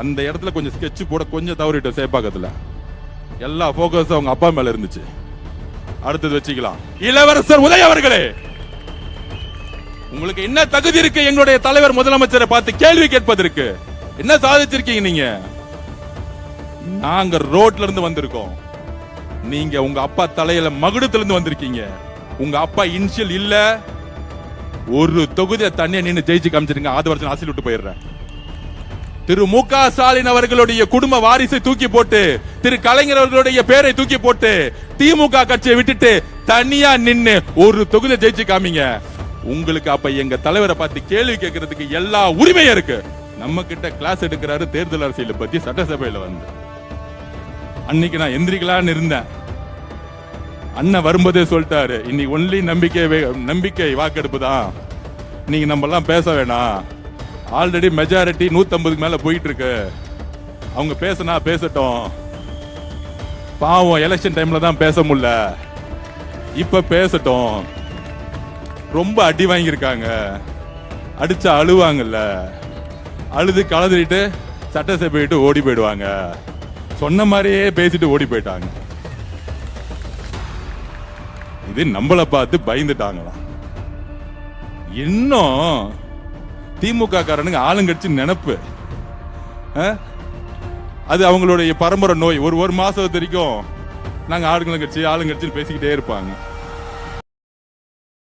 அந்த இடத்துல கொஞ்சம் ஸ்கெட்ச் போட கொஞ்சம் தவறிட்டு சேப்பாக்கத்துல எல்லா போக்கஸ் அவங்க அப்பா மேல இருந்துச்சு. அடுத்தது வச்சுக்கலாம். இளவரசர் உதய அவர்களே, உங்களுக்கு என்ன தகுதி இருக்கு எங்களுடைய தலைவர் முதலமைச்சரை பார்த்து கேள்வி கேட்பதற்கு? என்ன சாதிச்சிருக்கீங்க நீங்க? நாங்க ரோட்ல இருந்து வந்திருக்கோம், நீங்க உங்க அப்பா தலையில மகுடத்துல இருந்து வந்திருக்கீங்க. உங்க அப்பா இனிஷியல் இல்ல, ஒரு தொகுதியை தண்ணியை நின்று ஜெயிச்சு காமிச்சிருங்க. 6 வருஷம் ஆசில் விட்டு போயிடுறேன். திரு மு.க. ஸ்டாலின் அவர்களுடைய குடும்ப வாரிசை தூக்கி போட்டு, திரு கலைஞர் அவர்களுடைய பேரை தூக்கி போட்டு, திமுக கட்சியை விட்டுட்டு தனியா நின்னு ஒரு தொகுதியை ஜெயிச்சு காமிங்க. உங்களுக்கு அப்ப எங்க தலைவரை பார்த்து கேள்வி கேட்கறதுக்கு எல்லா உரிமையும் இருக்கு. நம்ம கிட்ட கிளாஸ் எடுக்கிறாரு தேர்தல் அரசியலை பத்தி சட்டசபையில வந்து. அன்னைக்கு நான் எந்திரிக்கலான்னு இருந்தேன். அண்ணன் வரும்போதே சொல்லிட்டாரு, இன்னைக்கு ஒன்லி நம்பிக்கை வாக்கெடுப்பு தான், நீங்க நம்ம எல்லாம் பேச வேணாம். ஆல்ரெடி மெஜாரிட்டி 150 மேல போயிட்டு இருக்கு, அவங்க பேசினா பேசட்டும். பாவம் எலெக்ஷன் டைம்ல தான் பேச முடியல, இப்ப பேசட்டும். ரொம்ப அடி வாங்கியிருக்காங்க, அடிச்சா அழுவாங்கல்ல, அழுது கலந்துட்டு சட்டசபை விட்டு ஓடி போயிடுவாங்க. சொன்ன மாதிரியே பேசிட்டு ஓடி போயிட்டாங்க. இது நம்மளை பார்த்து பயந்துட்டாங்களாம். இன்னும் திமுக காரனுங்க ஆளுங்கட்சி நினைப்பு, அது அவங்களுடைய பரம்பரை நோய். ஒரு மாசம் வரைக்கும் நாங்க ஆளுங்கட்சி பேசிக்கிட்டே இருப்பாங்க.